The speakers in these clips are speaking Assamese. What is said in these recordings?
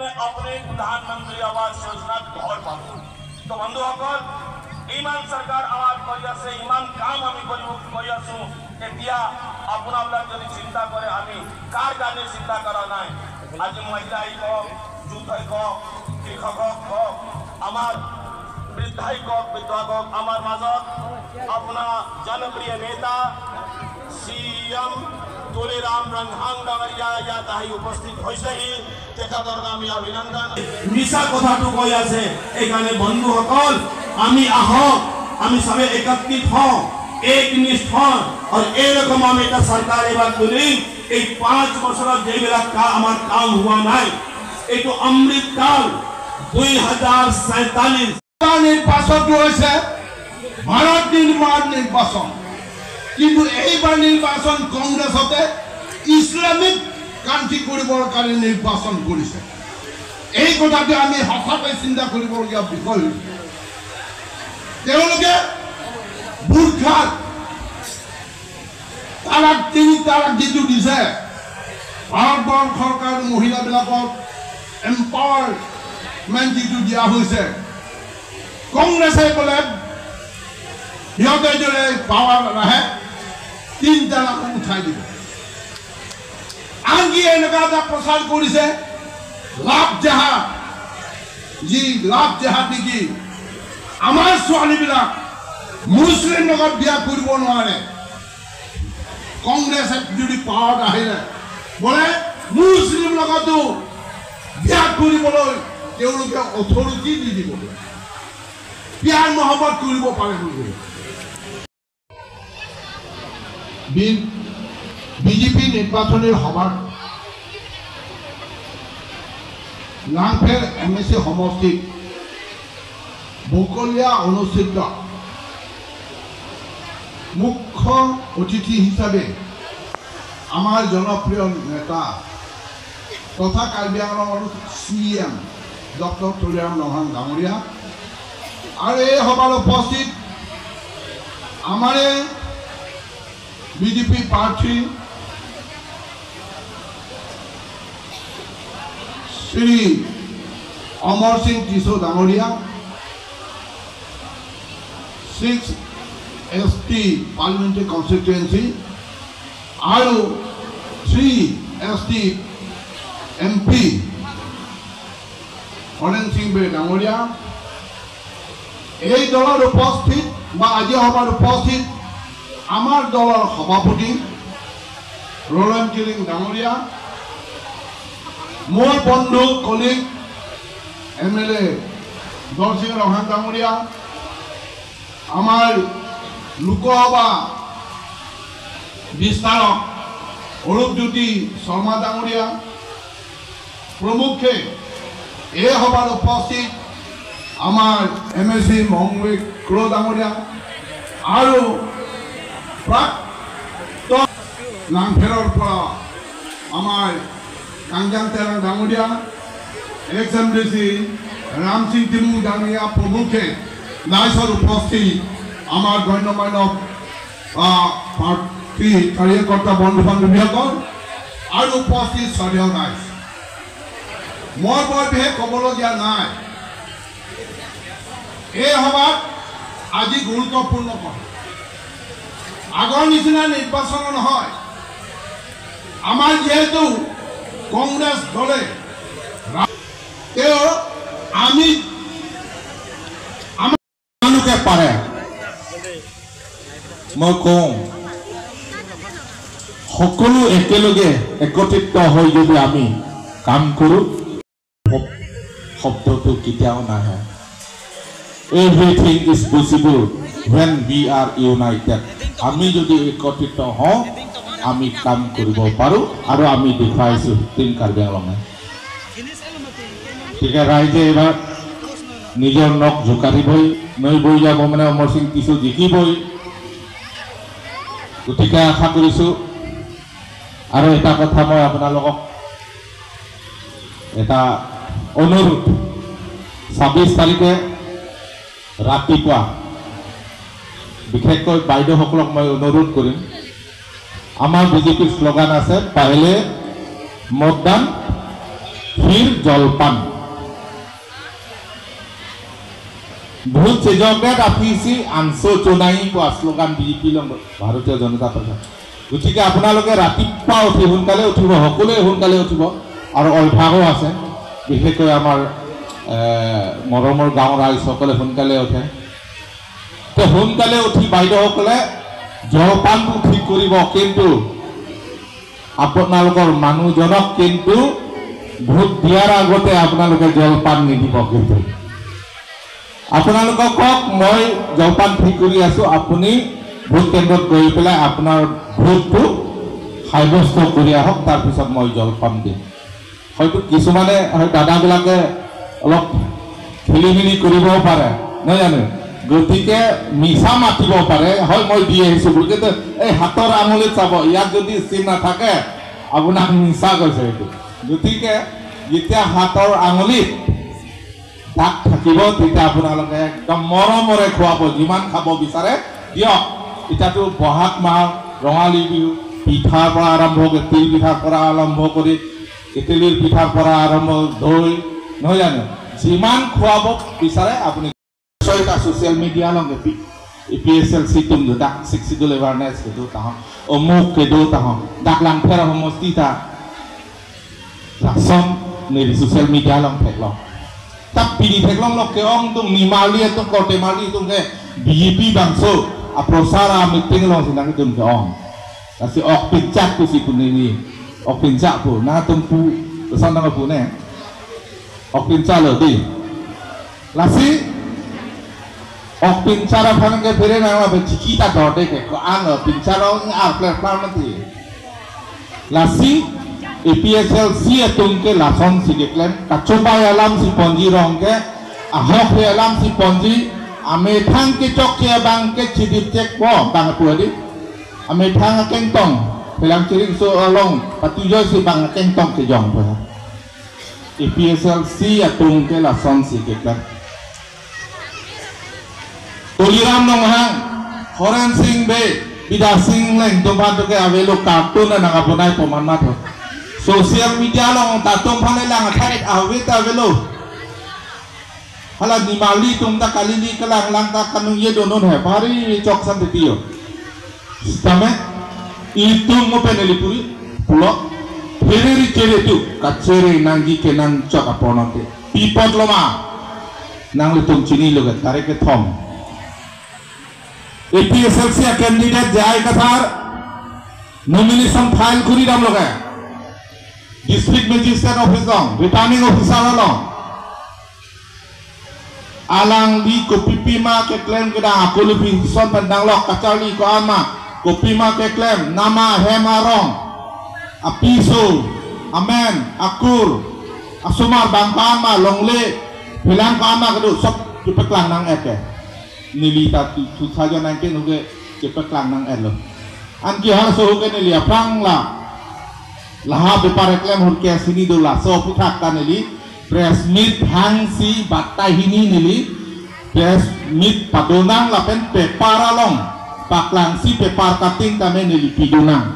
अपने प्रधानमंत्री आवास योजना घर पाब तो बंधुसकल इमान सरकार आवाज कर आसे इमान काम आमी कर आसो एतिया आपनाबला जदि चिंता करे आमी कार गाने चिंता करा नाय आज महिलाई को युद्धई को कृषक को आमार वृद्धाई को विधवा को आमार माजत अपना जनप्रिय नेता सीएम तुलेराम रंघांग डांगरिया या ताही उपस्थित হৈছেহি তেখেতৰ আমি অভিনন্দন মিছা কথাটো কৈ আছে এখানে বন্ধুসকল আমি আহক আমি সবে একত্রিত হও একনিষ্ঠ হও আর এরকম আমি এটা সরকার এবার তুলি এই 5 বছরের যেগুলা আমার কাম হুয়া নাই এটো অমৃত কাল 2047 নির্বাচনটো হৈছে ভাৰত নিৰ্বাচন কিন্তু এইবাৰ নিৰ্বাচন কংগ্ৰেসতে ইসলামিক কান্ট্ৰি কৰিবৰ কাৰণে নিৰ্বাচন কৰিছে এই কথাটো আমি হঠাতে চিন্তা কৰিবলগীয়া বিষয় তেওঁলোকে বুৰখাত তালাক 3 তালাক যিটো দিছে ভাৰতবৰ্ষৰ চৰকাৰ মহিলাবিলাকক এম্পাৱাৰমেণ্ট যিটো দিয়া হৈছে কংগ্ৰেছে বোলে সিহঁতে যদি পাৱাৰ আহে 3 তালাক উঠাই দিব আনকি এনেকুৱা এটা প্ৰচাৰ কৰিছে লাভ জাহাদ যি লাভ জাহাদ নেকি আমাৰ ছোৱালীবিলাক মুছলিম লগত বিয়া কৰিব নোৱাৰে কংগ্ৰেছে যদি পাৱাৰত আহিলে বোলে মুছলিম লগতো বিয়া কৰিবলৈ তেওঁলোকে অথৰিটি দি দিব প্যাৰ মহব্বত কৰিব পাৰে বুলি বিজেপি নির্বাচনী সভার নাংফের এমএসি সমষ্টিত বকলিয়া অনুষ্ঠিত মুখ্য অতিথি হিসাবে আমার জনপ্রিয় নেতা তথা কাৰ্বি আংলঙৰ সিএম ডক্টৰ তুলেৰাম ৰংহাং ডাঙৰীয়া আর এই সভার উপস্থিত আমারে বিজেপি প্রার্থী Shri Amar Singh টিসো ডাঙরিয়া 6 ST parliamentary constituency আর 3 ST MP হরেন সিং বে ডাঙরিয়া এই দলের উপস্থিত বা আজি সভার উপস্থিত আমার দলের সভাপতি রোলেন কিলিং ডাঙরিয়া মোর বন্ধু কলিগ MLA দলসিং রংহাং ডাঙরিয়া আমার লোকসভা বিস্তারক অরূপজ্যোতি শর্মা ডাঙরিয়া প্রমুখে এই সভার উপস্থিত আমার MLC মংৱেক ক্ৰ ডাঙৰিয়া আৰ নাংফেৰৰ পৰা আমাৰ কাংজাং তেৰাং ডাঙৰীয়া এক্স-এমডিচি ৰাম সিং টিমু ডাঙৰীয়া প্ৰমুখে নাইছৰ উপস্থিত আমাৰ গণ্যমান্য পাৰ্টি কাৰ্যকৰ্তা বন্ধু বান্ধৱীসকল আৰু উপস্থিত স্বদেহ নাইছ মই বৰ বিশেষ ক'বলগীয়া নাই এই সভাত আজি গুৰুত্বপূৰ্ণ কথা আগৰ নিচিনা নিৰ্বাচন নহয় আমাৰ যেহেতু কংগ্ৰেছ দলে আমি মানুষকে পাৰে মই কওঁ সকলো একেলগে একত্ৰিত হৈ যদি আমি কাম কৰোঁ শব্দটো কেতিয়াও নাহে Everything is possible when we are united. আমি যদি একত্রিত হওঁ আমি কাম কৰিব পাৰোঁ আৰু আমি দেখুৱাইছোঁ টিম কাৰ্বি আংলঙে গতিকে ৰাইজে এইবাৰ নিজৰ নখ জোকাৰিবই নৈ বৈ যাব মানে অমৰ সিং টিসো জিকিবই গতিকে আশা কৰিছোঁ আৰু এটা কথা মই আপোনালোকক এটা অনুৰোধ 26 তাৰিখে ৰাতিপুৱা বিশেষকৈ বাইদেউসকলক মই অনুৰোধ কৰিম আমাৰ বিজেপিৰ স্লোগান আছে পহলে मतदान ক্ষীৰ জলপান ভোট সেজকে ৰাখিছি আনছো চোনাই কোৱা শ্লোগান বিজেপি লং ভাৰতীয় জনতা পাৰ্টি গতিকে আপোনালোকে ৰাতিপুৱা উঠি সোনকালে উঠিব সকলোৱে সোনকালে উঠিব আৰু অভ্যাসো আছে বিশেষকৈ আমাৰ মৰমৰ গাঁৱৰ ৰাইজসকলে সোনকালে উঠে তো সোনকালে উঠি বাইদেউসকলে জলপানটো ঠিক কৰিব কিন্তু আপোনালোকৰ মানুহজনক কিন্তু ভোট দিয়াৰ আগতে আপোনালোকে জলপান নিদিব কিন্তু আপোনালোকক কওক মই জলপান ঠিক কৰি আছো আপুনি ভোট কেন্দ্ৰত গৈ পেলাই আপোনাৰ ভোটটো সাব্যস্ত কৰি আহক তাৰপিছত মই জলপান দিম হয়তো কিছুমানে দাদাবিলাকে অলপ খেলি মেলি কৰিবও পাৰে নহয় জানো গতিকে মিছা মাতিব পাৰে হয় মই দি আহিছোঁ বুলি কিন্তু এই হাতৰ আঙুলিত চাব ইয়াত যদি চিন নাথাকে আপোনাক মিছা কৈছে এইটো গতিকে যেতিয়া হাতৰ আঙুলিত দাগ থাকিব তেতিয়া আপোনালোকে একদম মৰমৰে খুৱাব যিমান খাব বিচাৰে দিয়ক এতিয়াতো বহাগ মাহ ৰঙালী বিহু পিঠাৰ পৰা আৰম্ভ কৰি তিল পিঠাৰ পৰা আৰম্ভ কৰি ইডলিৰ পিঠাৰ পৰা আৰম্ভ দৈ নহয় জানো যিমান খুৱাব বিচাৰে আপুনি social media long PSL situm do dak 60 awareness ke do ta omuk ke do ta dak lang phera homosti ta lakson ni social media long thek long tap pini thek long lok ke ong tung ni mali tung kote mali tung ke BJP bangso a prosara meeting long sinang tung ke ong kasi ok pinjak tu si kunini ok pinjak pu na tung pu pesan nang pu ne ok pinjak lo di lasi ok pincara phang ke phere na ma chiquita dorde ke ko ang pincara a platform ti lasi APSL si atung ke lason si ke klem ka choba alam si ponji rong ke ahok he alam si ponji ame thang ke chok ke bang ke chidip chek po bang pu di ame thang keng tong pelang chiring so along patujo si bang keng tong ke jong po APSL si atung ke lason si ke klem Tuliram nong hang Horan Singh be Bida Singh leng tumpan tu ke avelo kartun na nakapunay pumanmat ho social media long tatum panay lang atharit awit avelo hala ni mali tumda kalili kalang lang ta kanung ye donon hai pari chok san titiyo tame itu mo penelipuri pulo phereri chere tu kachere nangi ke nang chok aponate pipot loma nang lutung chini logat tare ke thom APSL say candidate जाए कथार नॉमिनेशन फाइल करी दाम लोगे district magistrate office low returning officer low alang di kopi ma ke claim kita aku lebih son pandang lo kacali ko ama kopi ma ke claim nama hemarong apiso amen akur asumar bangkama longle bilang ko ama kedu sok dipeklang nang eke nilita 2019 hoge cepat lang nang elo anki hal so hoge nili apang la laha bepar reklam hurke sini do la so puthak kan nili press meet hang si batai hini nili press meet padonang la pen pepara long paklang si pepar kating tame nili pidonang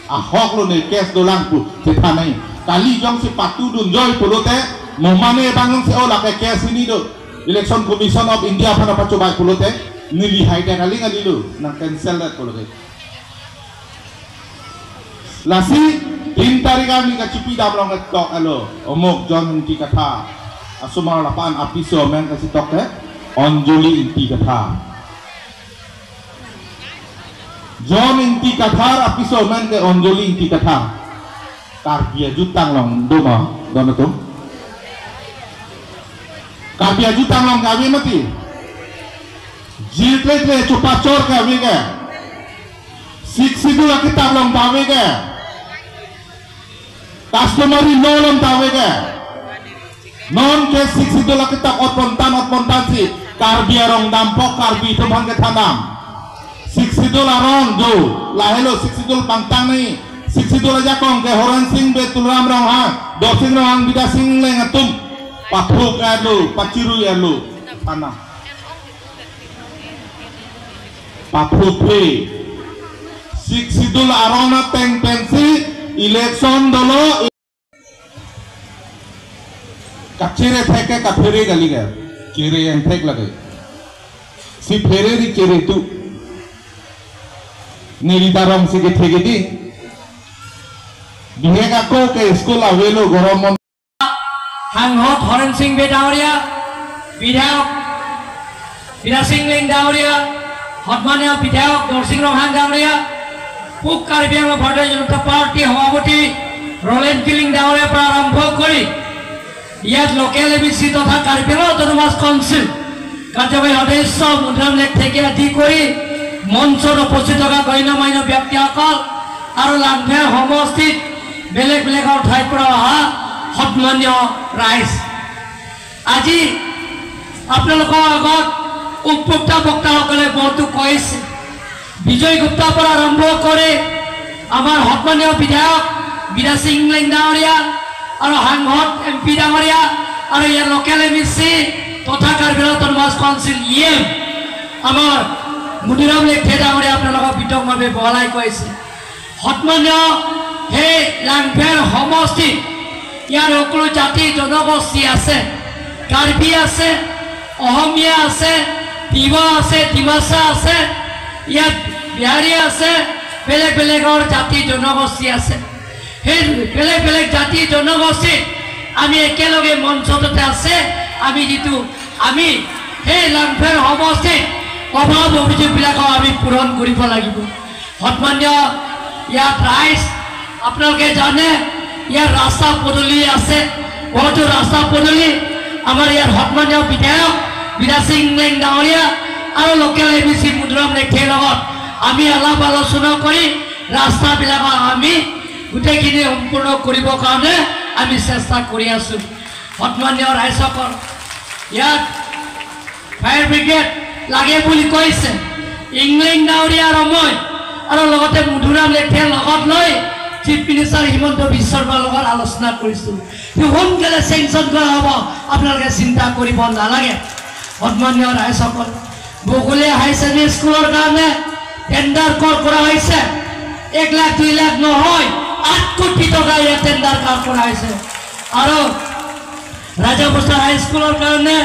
ahok lo ne kes dolang pu cetanai kali jong si patu dun joy pulote momane bangung se ola ke kes sini do Election Commission of India pada pacoba pulote nili haida kali ngali lu nang cancel dat pulote lasi 3 tarik kami ka cipi dam long tok alo omok John inti kata asumar lapan apiso men kasi tok onjoli inti kata John inti kata apiso men ke onjoli inti kata karbia jutang long doma donatum Kabia jutang long gawi mati jiltle chupa chor gawi ke siksidu kita long gawi ke customary no long gawi ke non ke siksidu kita otpontan si karbia rong dampok karbi tumpang ke tanam siksidu rong jo lahelo siksidu pangtang ni siksidu aja kong ke Horan Singh be Tulam rong ha dosing rong Bida Singh le ngatum Pathuk elu, paciru elu, tanah. Pathuk pe, siksidul arona teng pensi, election dolo. Kacere theke ka fere gali gaya. Kere yang thek lage. Si fere di kere tu. Niritarong si ke theke di. Biheka ko ke school avelo goromon. Hanghot Horen Singh Bedauria, Bidhayak Bida Singh Ling Dauria, Hotmania Bidhayak Dorsing Rohan Dauria, Puk Karbiang Bharatiya Janata Party Hawapati Roland Killing Dauria Prarambho Kori, Yat Local ABC তথা Karbiang Autonomous Council, কার্যবাহী সদস্য মুদ্রাম লেখ থেকে আদি কৰি মঞ্চত উপস্থিত থকা গণ্যমান্য ব্যক্তিসকল আৰু লাংফেৰ সমষ্টিত বেলেগ বেলেগ ঠাইৰ পৰা অহা সন্মান্য ৰাইজ, আজি আপোনালোকৰ আগত উপভোক্তা বক্তাসকলে বহুতো কৈছে। বিজয় গুপ্তাৰ পৰা আৰম্ভ কৰি আমাৰ সন্মানীয় বিধায়ক বিদা সিং লেং ডাঙৰীয়া আৰু সাংসদ MP ডাঙৰীয়া আৰু ইয়াৰ লোকেল MEC তথা কাৰ্বি অটোনমাছ কাউন্সিল EM আমাৰ মুদিৰাম লেখে ডাঙৰীয়া আপোনালোকক বিতংভাৱে বহলাই কৈছে। সন্মানীয় সেই লাংফেৰ সমষ্টিত ইয়াৰ সকলো জাতি জনগোষ্ঠী আছে, কাৰ্বি আছে, অসমীয়া আছে, তিৱা আছে, ডিমাচা আছে, ইয়াত বিহাৰী আছে, বেলেগ বেলেগৰ জাতি জনগোষ্ঠী আছে। সেই বেলেগ বেলেগ জাতি জনগোষ্ঠী আমি একেলগে মঞ্চতে আছে। আমি সেই লাংফেৰ সমষ্টিত অভাৱ অভিযোগবিলাকক আমি পূৰণ কৰিব লাগিব। সন্মান্য ইয়াত ৰাইজ আপোনালোকে জানে ইয়াৰ ৰাস্তা পদূলি আছে, বহুতো ৰাস্তা পদূলি আমাৰ ইয়াৰ সন্মানীয় বিধায়ক বিদা সিং লেং ডাঙৰীয়া আৰু লোকেল MEC মুদ্ৰাম লেখেৰ লগত আমি আলাপ আলোচনা কৰি ৰাস্তাবিলাকক আমি গোটেইখিনি সম্পূৰ্ণ কৰিবৰ কাৰণে আমি চেষ্টা কৰি আছোঁ। সন্মানীয় ৰাইজসকল, ইয়াত ফায়াৰ ব্ৰিগেড লাগে বুলি কৈছে। ইংলেং ডাঙৰীয়া আৰু মই আৰু লগতে মধুৰাম লেখেৰ লগত লৈ চিফ মিনিষ্টাৰ হিমন্ত বিশ্ব শৰ্মাৰ লগত আলোচনা কৰিছোঁ। সোনকালে চেংচন কৰা হ'ব, আপোনালোকে চিন্তা কৰিব নালাগে। সন্মানীয় ৰাইজসকল, বগলীয়া হাই ছেকেণ্ডেৰী স্কুলৰ কাৰণে টেণ্ডাৰ কৰা হৈছে। 1 লাখ 2 লাখ নহয়, 8 কোটি টকা ইয়াত টেণ্ডাৰ কৰা হৈছে। আৰু ৰাজাবস্তা হাইস্কুলৰ কাৰণে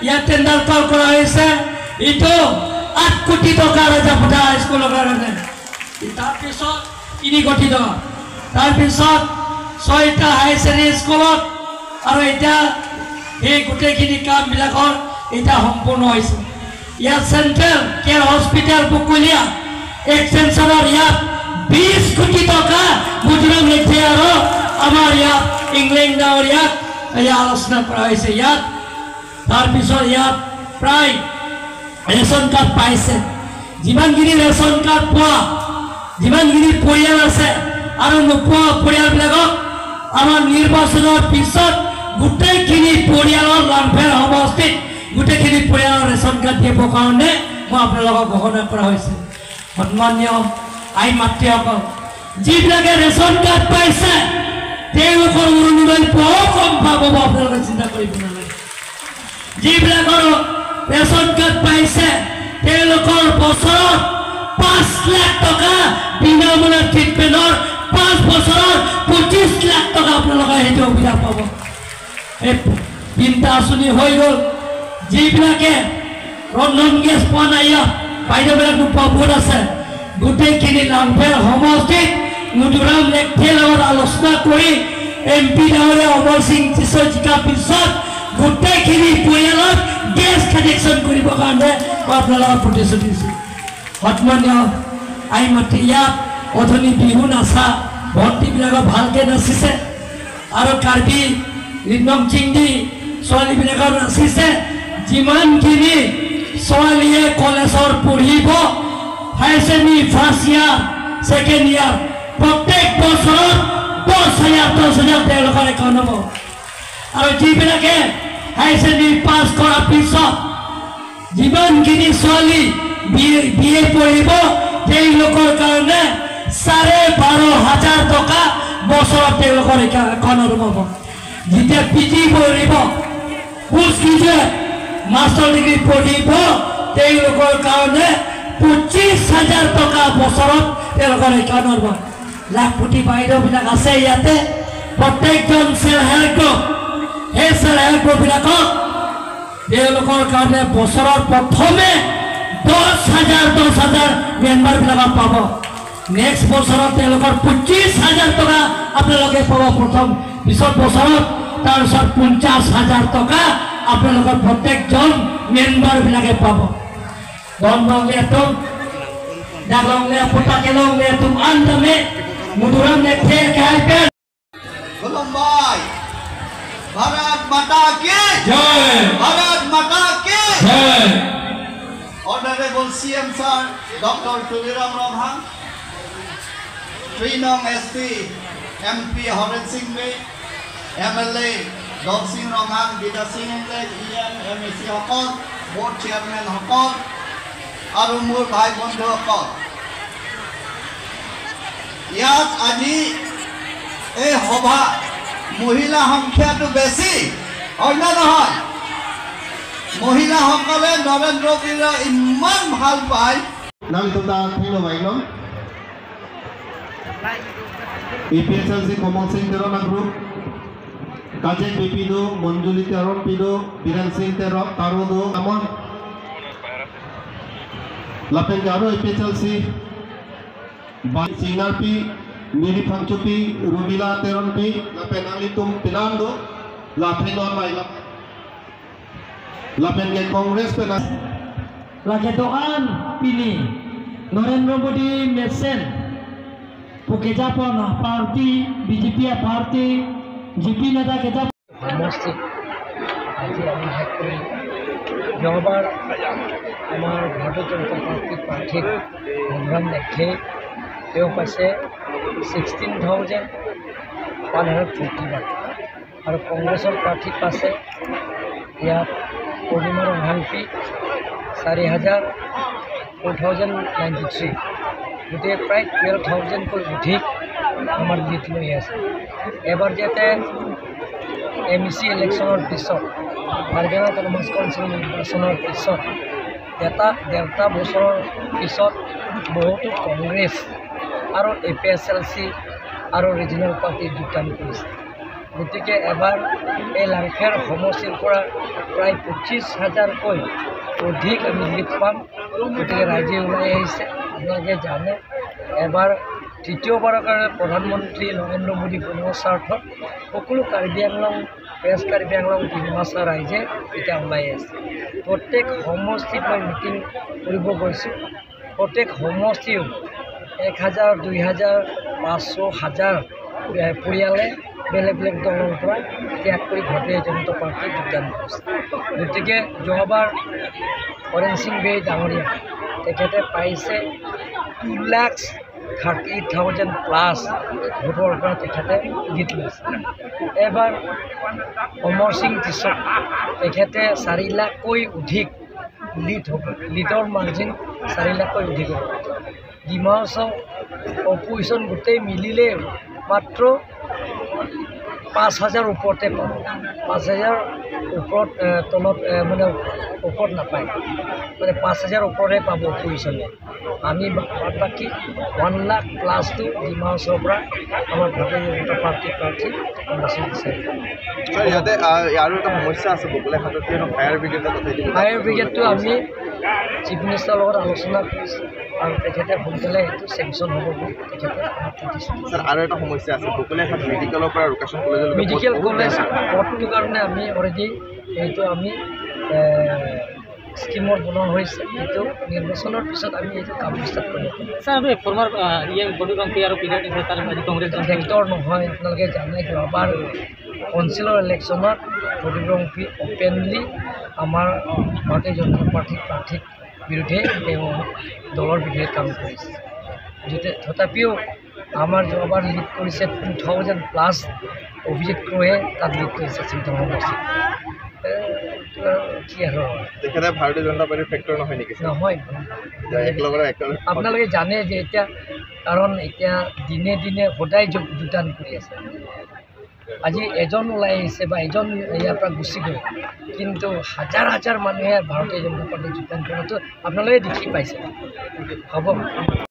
ইয়াত টেণ্ডাৰ কৰা হৈছে, এইটো 8 কোটি টকা ৰাজাবস্তা হাইস্কুলৰ কাৰণে। তাৰপিছত 3 কোটি টকা, তাৰপিছত 6টা হাই ছেকেণ্ডেৰী স্কুলত আৰু এতিয়া এই গোটেইখিনি কামবিলাকৰ এতিয়া সম্পূৰ্ণ হৈছে। ইয়াত চেণ্ট্ৰেল কেয়াৰ হস্পিটেল বকুলীয়া এক্সটেনশ্যনৰ ইয়াত 20 কোটি টকা মুদ্ৰাম লেখে আৰু আমাৰ ইয়াত ইংলেং ডাঙৰীয়াক আলোচনা কৰা হৈছে। ইয়াত তাৰপিছত ইয়াত প্ৰায় ৰেচন কাৰ্ড পাইছে। যিমানখিনি ৰেচন কাৰ্ড পোৱা যিমানখিনি পৰিয়াল আছে আৰু নোপোৱা পৰিয়ালবিলাকক আমাৰ নিৰ্বাচনৰ পিছত গোটেইখিনি পৰিয়ালৰ লাংফেৰ সমষ্টিত গোটেইখিনি পৰিয়ালৰ ৰেচন কাৰ্ড দিবৰ কাৰণে মই আপোনালোকক ঘোষণা কৰা হৈছে। সন্মানীয় আই মাতৃসকল, যিবিলাকে ৰেচন কাৰ্ড পাইছে তেওঁলোকৰ অৰুণোদয় বহু কম পাব, আপোনালোকে চিন্তা কৰিব নালাগে। যিবিলাকৰ ৰেচন কাৰ্ড পাইছে তেওঁলোকৰ বছৰত 5 লাখ টকা বিনামূলীয়া ট্ৰিটমেণ্টৰ 5 বছৰত 25 লাখ টকা আপোনালোকে সেইটো সুবিধা পাব। এই 3টা আঁচনি হৈ গ'ল। যিবিলাকে ৰন্ধন গেছ পোৱা নাই, ইয়াত বাইদেউবিলাক নোপোৱা বহুত আছে। গোটেইখিনি লাংফেৰ সমষ্টিত মধুৰাম লেখেৰ লগত আলোচনা কৰি MP ডাঙৰীয়া অমৰ সিং চিছৰ জিকাৰ পিছত গোটেইখিনি পৰিয়ালত গেছ কানেকশ্যন কৰিবৰ কাৰণে মই আপোনালোকক প্ৰতিশ্ৰুতি দিছোঁ। সন্মানীয় আই মাতৃ, ইয়াত অথনি বিহু নাচা ভণ্টিবিলাকক ভালকৈ নাচিছে আৰু কাৰ্বি ৰিনম চিংদি ছোৱালীবিলাকক নাচিছে। যিমানখিনি ছোৱালীয়ে কলেজৰ পঢ়িব, higher secondary first year second year প্ৰত্যেক বছৰত 10,000 তেওঁলোকৰ একাউণ্ট হ'ব। আৰু যিবিলাকে হায়াৰ ছেকেণ্ডেৰী পাছ কৰাৰ পিছত যিমানখিনি ছোৱালী BA পঢ়িব তেওঁলোকৰ কাৰণে 12,500 টকা বছৰত তেওঁলোকৰ একাউণ্টত হ'ব। যেতিয়া PG পঢ়িব, পোষ্ট গ্ৰেজুৱেট মাষ্টাৰ ডিগ্ৰী পঢ়িব তেওঁলোকৰ কাৰণে 25,000 টকা বছৰত তেওঁলোকৰ একাউণ্টত হ'ব। লাখপতি বাইদেউবিলাক আছে ইয়াতে, প্ৰত্যেকজন চেল্ফ হেল্প গ্ৰুপ, সেই চেল্ফ হেল্প কেন্দ্ৰবিলাকক তেওঁলোকৰ কাৰণে বছৰৰ প্ৰথমে 10,000 মেম্বাৰবিলাকক পাব। নেক্সট বছৰত তেওঁলোকৰ 25,000 টকা আপোনালোকে পাব প্ৰথম, পিছত বছৰত তাৰপিছত 50,000 টকা আপোনালোকৰ প্ৰত্যেকজন মেম্বাৰবিলাকে পাব। Dombang liatum, dagang liatum, pakelong liatum, andame, muduram nekhe kalkan. Kolombai, Bharat Mata ki Jai, Bharat Mata ki Jai. Honorable CM Sir Dr. Tuliram Ramhang, 3 Nong SP MP Horen Singh Bey, MLA Dorsing Ramhang, Bida Singh Inglek, EM MEC Hokon, Board Chairman Hokon, আৰু মোৰ ভাই বন্ধুসকল, ইয়াত আজি এই সভা মহিলা সংখ্যাটো বেছি অন্য নহয়। মহিলাসকলে নৰেন্দ্ৰ মোদীক ইমান ভাল পায়। নাম তোমরা থিলো বাইলো EPSLC Komal Singh Terona Group, Kajek Bipido, Monjuli Teron Pido, Biran Singh Terok Tarodo, Amon Lapen Garo EPSLC, Bay Singar Pi, Miri Pancho Pi, Rubila Teron Pi, Lapen Alitum Pinando, Lapen on Maila, Lapen Get Congress Penas. Lakedoan pini Narendra Modi mesen Pukejapana party BJP party GP neta keta সমষ্টি আজি আমি শেষ কৰি যোৱাবাৰ আমাৰ ভাৰতীয় জনতা পাৰ্টীৰ প্ৰাৰ্থীক সংগ্ৰাম দেখে তেওঁ পাইছে 16,141 আৰু কংগ্ৰেছৰ প্ৰাৰ্থীক পাইছে ইয়াত পূৰ্ণিমা ৰংহাংপি 4,093 গোটেই প্ৰায় 12,000কৈ অধিক আমাৰ লিড লৈ আছে। এবাৰ যাতে MEC ইলেকশ্যনৰ পিছত মাৰ্গেনা অট'নমাছ কাউন্সিল নিৰ্বাচনৰ পিছত ডেৰটা বছৰৰ পিছত বহুতো কংগ্ৰেছ আৰু APSLC আৰু ৰিজনেল পাৰ্টি যোগদান কৰিছে। গতিকে এবাৰ এই লাংখেৰ সমষ্টিৰ পৰা প্ৰায় 25,000কৈ অধিক আমি লিড পাম। গতিকে ৰাইজে ওলাই আহিছে। আপোনালোকে জানে এবাৰ তৃতীয়বাৰৰ কাৰণে প্ৰধানমন্ত্ৰী নৰেন্দ্ৰ মোদী বনোৱাৰ স্বাৰ্থত সকলো কাৰ্বি আংলং ৱেষ্ট কাৰ্বি আংলং ডিমাচা ৰাইজে এতিয়া ওলাই আছে। প্ৰত্যেক সমষ্টিত মই মিটিং কৰিব গৈছোঁ। প্ৰত্যেক সমষ্টিও 1,000, 2,000, 500, 1000 পৰিয়ালে বেলেগ বেলেগ দলৰ পৰা ত্যাগ কৰি ভাৰতীয় জনতা পাৰ্টীত যোগদান কৰিছে। গতিকে যোৱাবাৰ হৰেণ সিং বে ডাঙৰীয়া তেখেতে পাইছে 2,30,000 প্লাছ ভোটৰ পৰা তেখেতে জিত লৈছে। এবাৰ অমৰ সিং টিছক তেখেতে 4 লাখকৈ অধিক লিড হ'ব, লিডৰ মাৰ্জিন 4 লাখকৈ অধিক হ'ব। ডিমা হাছাও অপজিশ্যন গোটেই মিলিলে মাত্ৰ 5,000 ওপৰতে পাব। 5,000 ওপৰত তলত মানে ওপৰত নাপায়, মানে 5,000 ওপৰতে পাব অপজিশ্যনে। আমি বাকী 1 লাখ প্লাছটো ডিমা হাছাওৰ পৰা আমাৰ ভাৰতীয় জনতা পাৰ্টীৰ প্ৰাৰ্থী নিৰ্বাচন বিচাৰিম। ইয়াতে আৰু এটা সমস্যা আছে বকলাঘাটত ফায়াৰ ব্ৰিগেডৰ কথা। ফায়াৰ ব্ৰিগেডটো আমি চিফ মিনিষ্টাৰৰ লগত আলোচনা কৰিছোঁ আৰু তেখেতে সোনকালে এইটো চেংচন হ'ব বুলি তেখেতে দিছে। ছাৰ আৰু এটা সমস্যা আছে বকলাঘাট মেডিকেলৰ পৰা ৰুকাচন কলেজলৈ মেডিকেল কলেজ পথটোৰ কাৰণে আমি অলৰেডি এইটো আমি স্কিমত বনোৱা হৈছে। এইটো নিৰ্বাচনৰ পিছত আমি এইটো কাম ষ্টাৰ্ট কৰিম। Sir, former body bank আৰু পিডাৰ কংগ্ৰেছ ফেক্টৰ নহয়, আপোনালোকে জানে যোৱাবাৰ কাউন্সিলৰ ইলেকশ্যনত বডি বংশী অপেনলি আমাৰ ভাৰতীয় জনতা পাৰ্টীৰ প্ৰাৰ্থীৰ বিৰুদ্ধে তেওঁ দলৰ বিৰুদ্ধে কাম কৰিছে। তথাপিও আমাৰ যোৱাবাৰ লিড কৰিছে 2,000 প্লাছ অভিজিত ক্ৰয়ে তাত লিড কৰিছে চিন্তামণি মছজিদ। কি আৰু তেখেতে ভাৰতীয় জনতা পাৰ্টীৰ ফেক্টৰ নহয় নেকি? নহয়, আপোনালোকে জানে যে এতিয়া কাৰণ এতিয়া দিনে দিনে সদায় যোগদান কৰি আছে। আজি এজন ওলাই আহিছে বা এজন ইয়াৰ পৰা গুচি গ'ল, কিন্তু হাজাৰ হাজাৰ মানুহে ভাৰতীয় জনতা পাৰ্টীত যোগদান কৰাটো আপোনালোকে দেখি পাইছে। হ'ব।